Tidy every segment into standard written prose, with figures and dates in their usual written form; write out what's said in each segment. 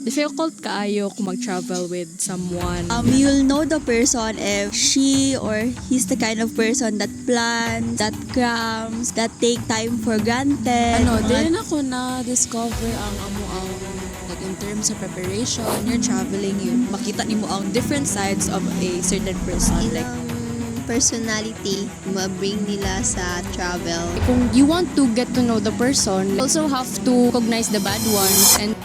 difficult kaayo kung mag-travel with someone. You'll know the person if she or he's the kind of person that plans, that crams, that take time for granted. Din ako na-discover ang like in terms of preparation, you're traveling, makita nimo ang different sides of a certain person. Like, Personality ma-bring nila sa travel. kung you want to get to know the person, you also have to recognize the bad ones and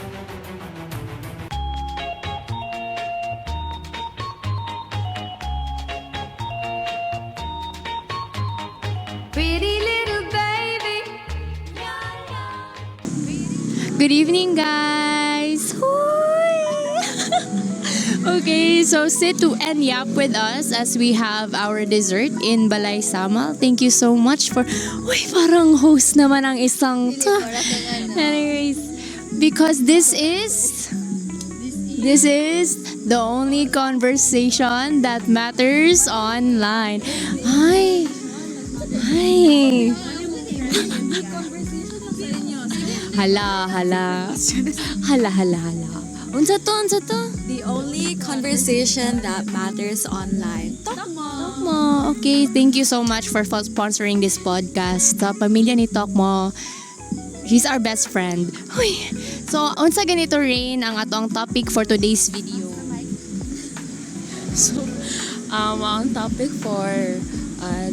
Pretty little baby. good evening, guys! Okay, so sit to and yap with us as we have our dessert in Balay Samal. Thank you so much for... Uy, parang host naman ang isang... Anyways, because this is the only conversation that matters online. Hi! Hala. Unsa to? The only conversation that matters online. Tokmo. Okay, thank you so much for sponsoring this podcast. Sa pamilya ni Tokmo, she's our best friend. Uy. So, unsa ganito rin ang atong topic for today's video. So, ang topic for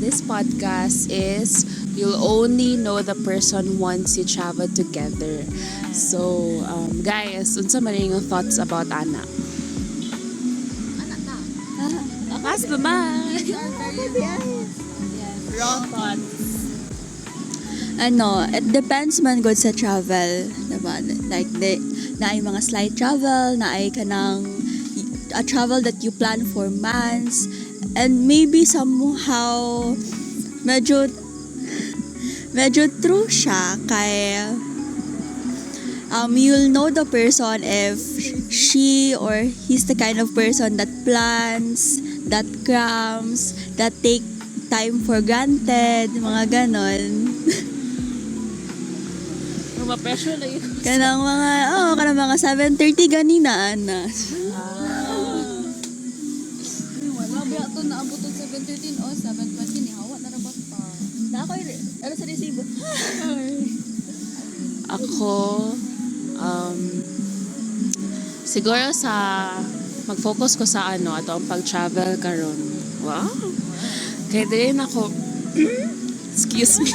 this podcast is you'll only know the person once you travel together. So, guys, unsa man yung thoughts about Ana? Mas naman. Raw thoughts. It depends man good sa travel, diba? Like, na ay mga slight travel, na ay kanang a travel that you plan for months, and maybe somehow medyo true siya kay you'll know the person if she or he's the kind of person that plans, that crams, that take time for granted, mga ganon. Pressure na yun. Kanang mga 7:30 ganina na. Wala ba ito naabot ng 7:13 o 7:20 ni hawa na rabas pa. Na ako ano sa resibo? Ako, siguro mag-focus ko sa ato ang pag-travel karon. Wow! Kaya din ako, excuse me.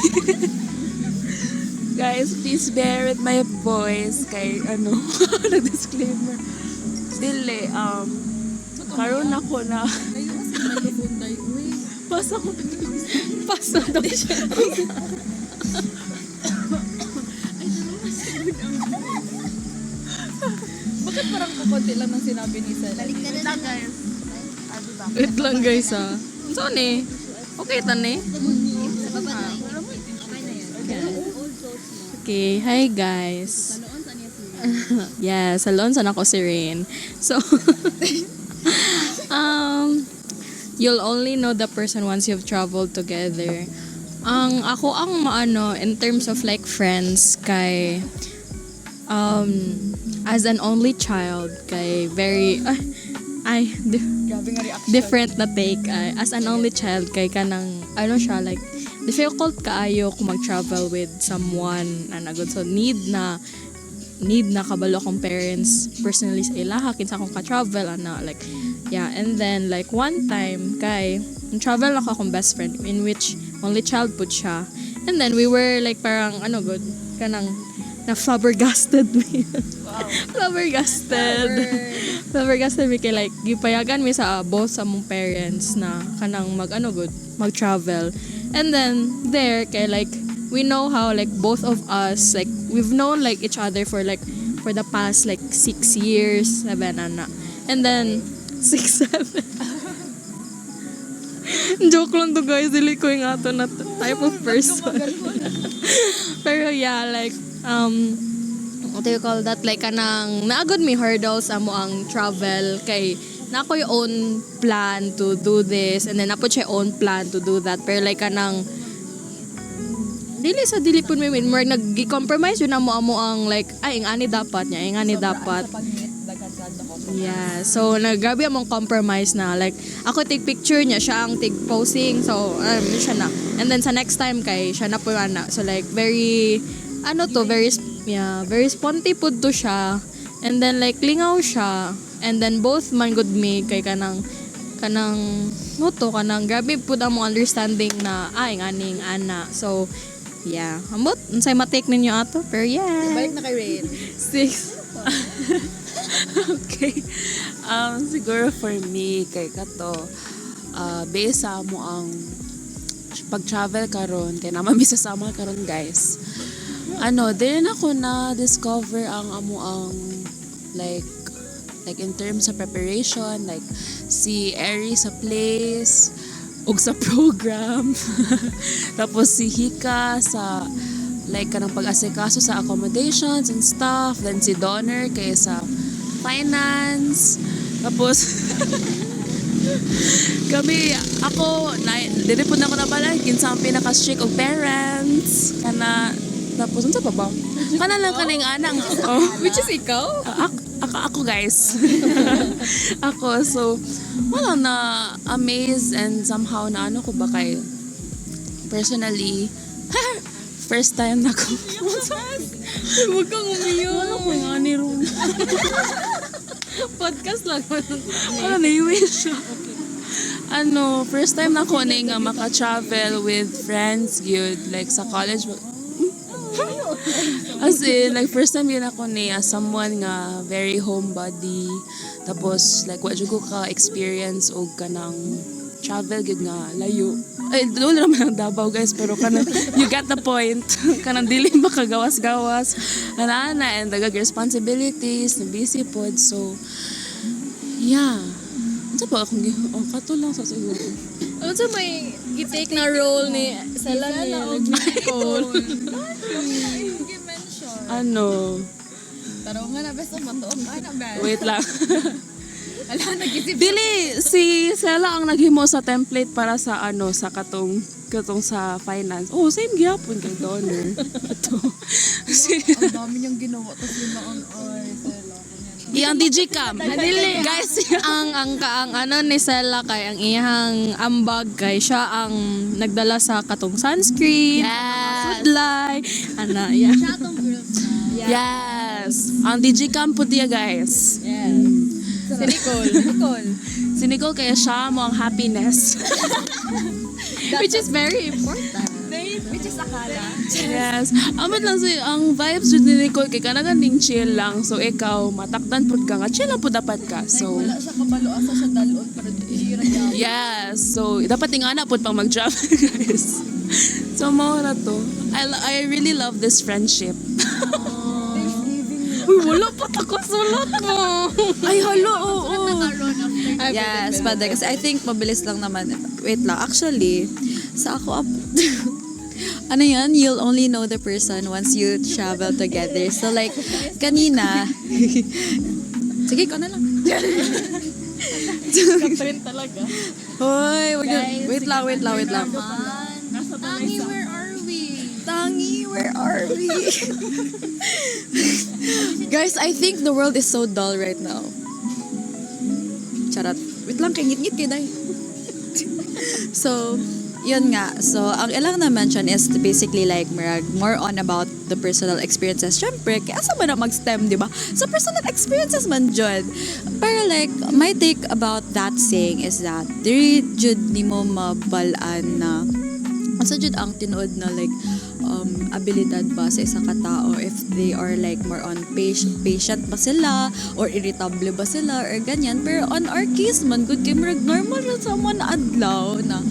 Guys, please bear with my voice. Kay nag-disclaimer. Dili, karon ako na, pasa ko. Bakit parang kukunti lang ng sinabi ni Sel? Wait lang, guys, So, ni? Okay, tani? Okay, hi, guys. Yes, salon sana ako si Rain. So, you'll only know the person once you've traveled together. Ako in terms of like friends kay as an only child kay very different na take as an only child kay kanang siya like difficult kaayo kung mag-travel with someone na nagod so need na kabalo akong parents personally sa ilaha kinsa akong ka-travel like yeah. And then like one time kay travel ako akong best friend in which only child pud siya, and then we were like parang good kanang na flabbergasted me. Wow. flabbergasted me kay like gipayagan mi sa both sa mong parents na kanang mag-travel. And then there kay like we know how like both of us like we've known like each other for the past like 6 years, 7 ana. And then 6, 7. Joke lang to, guys, dili ko yung ato na type of person. Pero yeah, like what do you call that, like kanang naagod mi hurdles amo ang travel kay na ako yung own plan to do this, and then napod siya own plan to do that, pero like kanang dili po may more nag-compromise yun amo ang like ay ingani dapat Yeah, so naggrabe among compromise na like ako take picture niya, siya ang take posing. So siya na. And then sa next time kay siya na po na. So like very very sponty pud to siya. And then like lingaw siya. And then both man good me kay kanang grabe pud among understanding na nganing ana. So yeah, ambot unsay ma-take ninyo ato? Pero yeah. Balik na kay Rain. 6. Okay. Siguro for me, kay kato, based sa mo ang pag-travel karon kay naman bisasama karon guys. Din ako na discover ang amo ang like in terms of preparation, like si Eri sa place ug sa program. Tapos si Hika sa like kanang pag-asikaso sa accommodations and stuff. Then si Donner kay sa finance. Tapos ako dili po na ako nabala kinsa ang pinaka-strict og parents kana. Tapos unsa pa ba? Kana lang kaning anang Which is ikaw? ako guys. Ako so wala na amazed and somehow na ko ba kay personally first time na ko. Huwag kang umiyak. Wala ko nga ni Ron. Podcast lang. Wala na-wish. First time na ko nga maka-travel with friends yun. Like sa college. As in, like first time yun ako someone nga very homebody. Tapos like what ko ka-experience o kanang travel gid nga layo. Ay, doon naman ang Davao guys, pero kanang you get the point. Kanang dili makagawas-gawas. And daghang responsibilities, na busy pod. So, yeah. Ano ba akong kato lang sa siguro. Ano sa may gitake na role ni Sela ni Nicole? Taro nga na best ang matuog. Wait lang. Ala, nag-isip. Dili, si Sela ang naghimo sa template para sa sa katong sa finance. Oh, same gyapon kay Donner. Ito. Ang dami niyang ginawa. Tapos yun na ang Sela. Iyang digicam. Dili. Guys, ang ni Sela kay ang iyang ambag kay siya ang nagdala sa katong sunscreen, sudlay, yeah. Siya atong girls na. Yes. Ang digicam po diya guys. Si Nicole. Si Nicole kaya siya mo ang happiness. Which is very important. Which is akala. Yes. Amot lang ang vibes jud ni Nicole kay kanagan ning chill lang. So ikaw matakdan pud ka nga chill lang pud dapat ka. So Wala siya kabalo asa siya dalon pero ihira niya. yes. So dapat ingana pud pang mag-travel guys. So mao na to. I really love this friendship. Uy, wala pa ako sulat mo. Ay halo. Yes, but kasi I think mabilis lang naman. Wait lang, actually, sa ako you'll only know the person once you travel together. So like, kanina, sige, ikaw na lang. Katrin talaga. Hoy, wait lang. Tangi, where are we? Tangi, where are we? Guys, I think the world is so dull right now. Charot. Wait lang, kay ngit-ngit kay day. So, yun nga. So, ang ilang na-mention is basically like more on about the personal experiences. Syempre, kaya asa ba na mag-STEM, di ba? So, personal experiences man dyan. Pero like, my take about that saying is that diri jud nimo mabalaan na asa jud ang tinuod na like abilidad ba sa isa ka tao if they are like more on patient ba sila or irritable ba sila or ganyan. Pero on our case man, good kay murag normal na sa mga adlaw na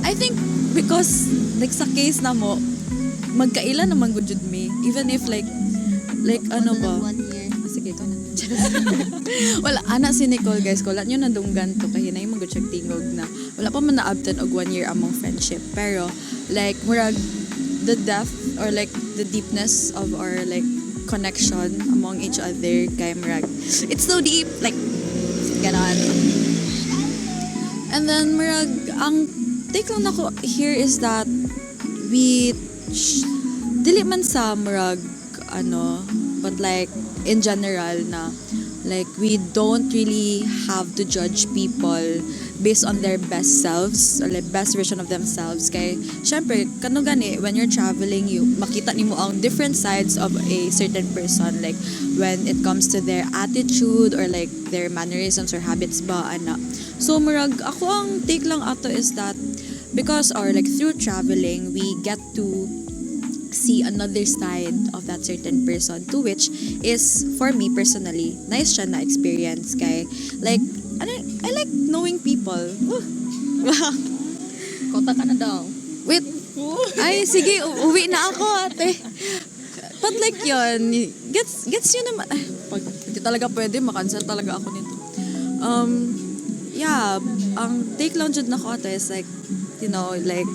I think because like sa case na mo magkaila naman good jud me even if like ano ba 1 year. sige ikaw na wala ana si Nicole guys ko nyo nadunggan to kaya na yung mag tingog na wala pa man naabtan og 1 year among friendship pero like murag the depth or like the deepness of our like connection among each other kay murag it's so deep like ganon and then murag ang take lang nako here is that we dili man sa murag but like in general na Like, we don't really have to judge people based on their best selves or like best version of themselves. Kay, syempre, kano gani, when you're traveling, you makita nimo ang different sides of a certain person. Like, when it comes to their attitude or like their mannerisms or habits ba, ana. So, murag, ako ang take lang ato is that because or like through traveling, we get to see another side of that certain person, to which is for me personally nice siya na experience kay like I like knowing people. Kota ka na daw. Wait, ay sige, uwi na ako ate. But like yun, gets yun naman. Ay, pag hindi talaga pwede, makancel talaga ako nito. Yeah, ang take lang jud na ko ate is like, you know, like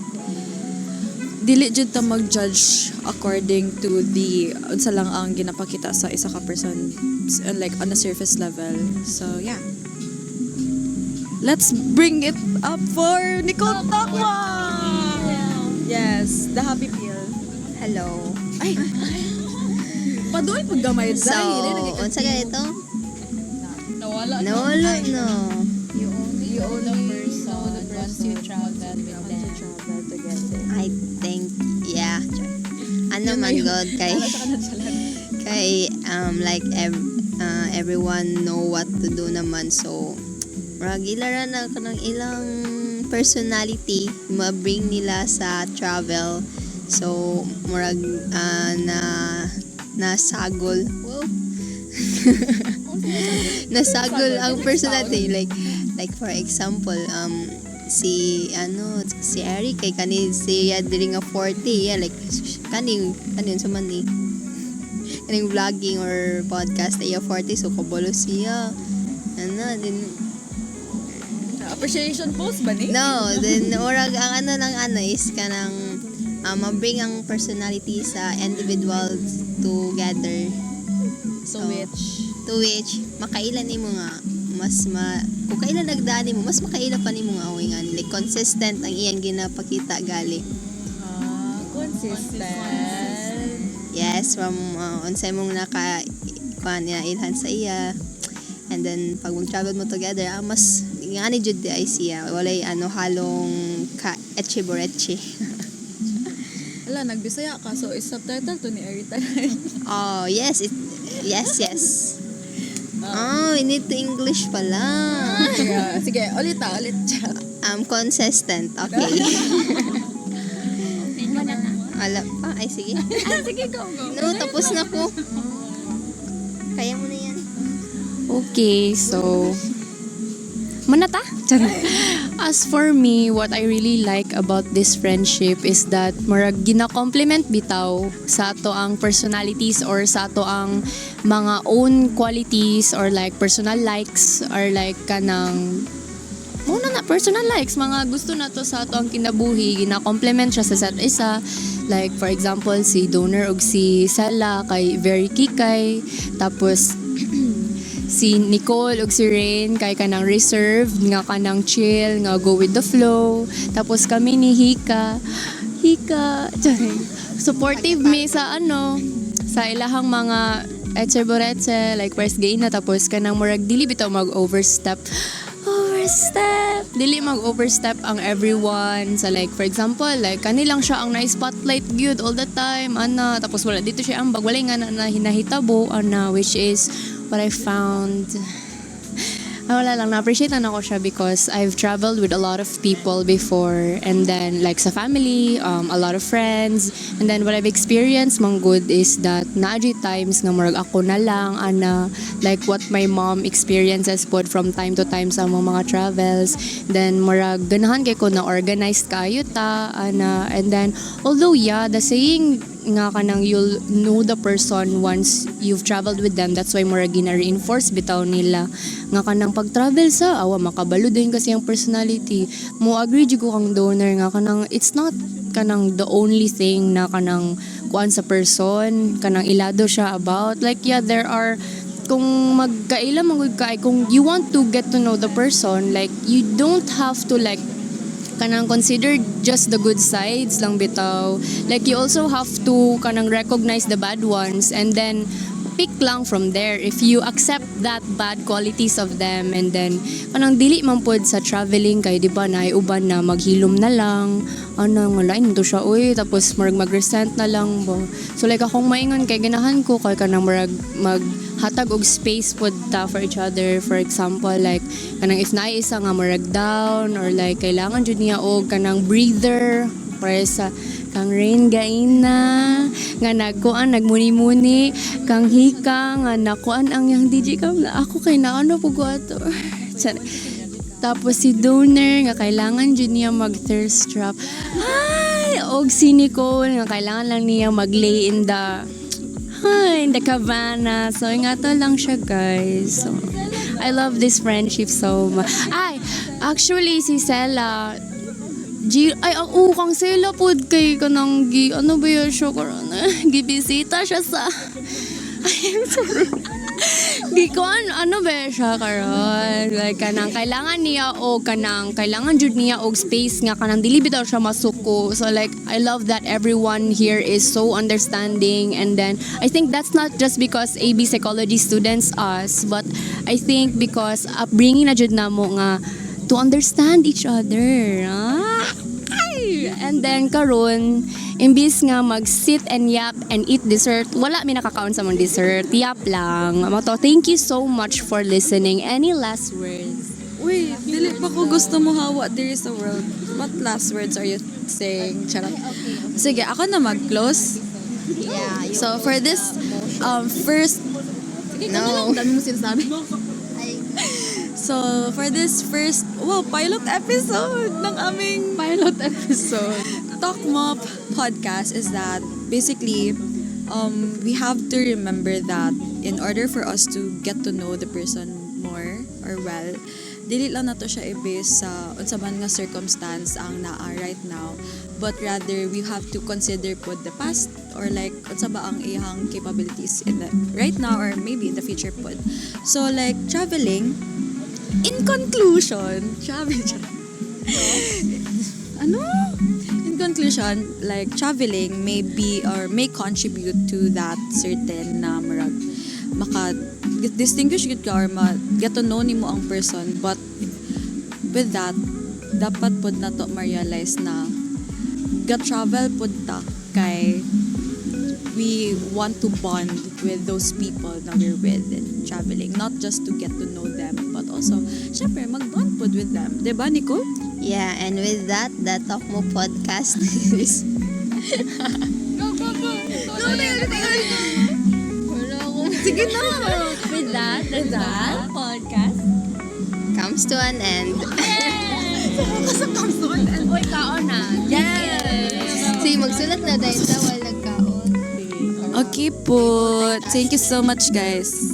dili jud ta mag-judge according to the unsa lang ang ginapakita sa isa ka person like on a surface level. So yeah, let's bring it up for Nicole Takwa. Yes, the happy pill. Hello. Ay, paduay pag gamay So, unsa ganito? Nawala. No. You own the person once you travel with them. I think, yeah. Ano man God, kay like everyone know what to do naman. So, murag ilaran na kanang ilang personality ma-bring nila sa travel. So, murag nasagol. Wow. Nasagol ang personality. Like for example, si Eric kay kani siya diri nga 40, yeah, like kaning sa man ni kaning vlogging or podcast ay 40, so kabalo siya din Appreciation post ba ni? no, then orag ang is kanang ma-bring ang personality sa individuals together. So To which makailan nimo nga kung kailan nagdaan mo, mas makaila pa nimo nga away nga like consistent ang iyang ginapakita gali. Consistent. Yes, from unsay mong ilhan sa iya. And then pag mag-travel mo together, mas ngani jud di ay siya. Walay halong etche boretche. Wala, nagbisaya ka. So, is subtitle to ni Erita. Oh, yes. Yes. Oh, we need to English pala. Sige, ulit. Consistent. Okay. Ala pa. Ay, sige. Sige, go. No, tapos na ko. Kaya mo na yan. Okay, so manata? As for me, what I really like about this friendship is that murag gina-compliment bitaw sa ato ang personalities or sa ato ang mga own qualities or like personal likes or like kanang personal likes, mga gusto na to sa ato ang kinabuhi, gina-compliment siya sa isa't isa. Like for example, si Donor ug si Sela kay very kikay, tapos si Nicole ug si Rain kay kanang reserved nga kanang chill nga go with the flow, tapos kami ni Hika supportive mi sa sa ilahang mga etche like first gain na, tapos kanang murag dili bitaw overstep dili overstep ang everyone sa like for example like kanilang siya ang na-spotlight gyud all the time tapos wala dito siya ang walay nga na hinahitabo which is what I found. Wala lang, na-appreciate na ako siya because I've traveled with a lot of people before, and then like sa family, a lot of friends, and then what I've experienced mang good is that naadji times nga murag ako na lang like what my mom experiences pod from time to time sa mga travels, then murag ganahan kay ko na organized kayo ta and then although the saying nga kanang you'll know the person once you've traveled with them, that's why murag gina-reinforce bitaw nila nga kanang pag-travel sa makabalo din kasi ang personality mo. Agree jud ko kang Donor nga kanang it's not kanang the only thing na kanang kuan sa person kanang ilado siya about like there are kung magkaila magud kay kung you want to get to know the person, like you don't have to like kanang consider just the good sides lang bitaw, like you also have to kanang recognize the bad ones, and then pick lang from there if you accept that bad qualities of them, and then kanang dili man pod sa traveling kay di ba na uban na maghilom na lang nga lain to siya uy tapos magresent na lang bo. So like akong maingon kay ganahan ko kay kanang maghatag og space pod ta for each other. For example like kanang if naay isa nga marag down or like kailangan jud niya og kanang breather para sa kang rain gaina nga nagkuan nagmuni-muni kang hika nga nakuan ang yang DJ kam na ako kay naano po ko ato. Tapos si donor nga kailangan jud niya mag thirst trap. Ay, og si Nicole nga kailangan lang niya mag-lay in the cabana. So nga to lang siya guys. So, I love this friendship so much. Ay, actually si Sela kang sila pod kay kanang ano ba yun siya karon gibisita siya sa I'm sorry gikuan ano ba siya karon like kanang kailangan niya o kailangan jud niya og space nga kanang dili bitaw siya masuko. So like I love that everyone here is so understanding, and then I think that's not just because AB psychology students us, but I think because upbringing na jud namo nga to understand each other. And then karon imbis nga mag-sit and yap and eat dessert, wala mi nakakaon sa mong dessert. Yap lang. Mato, thank you so much for listening. Any last words? Uy, dili pa ko gusto mo hawa there is a world. What last words are you saying? Charot. Sige, ako na mag-close. Yeah, So for this first no. dami mo sinasabi. So, for this first, pilot episode ng aming Pilot episode. Talk Mo podcast is that basically, we have to remember that in order for us to get to know the person more or well, dili lang nato siya i-base sa unsa man nga circumstance ang naa right now, but rather we have to consider pod the past or like unsa ba ang iyang capabilities in the right now or maybe in the future pod. So like traveling, in conclusion, in conclusion, like traveling may be or may contribute to that certain na marag maka distinguish gid ka or get to know nimo ang person, but with that dapat pod nato ma-realize na ga-travel pod ta kay we want to bond with those people na we're with in traveling, not just to get to know them, but also, syempre, mag-bond pod with them. Diba, Nicole? Yeah, and with that, the Talk Mo podcast is Sige na! With that podcast. comes to an end. Uy, kaon na. Yes! Sige, magsulat na dahil sa walang kaon. Okay po. Thank you so much, guys.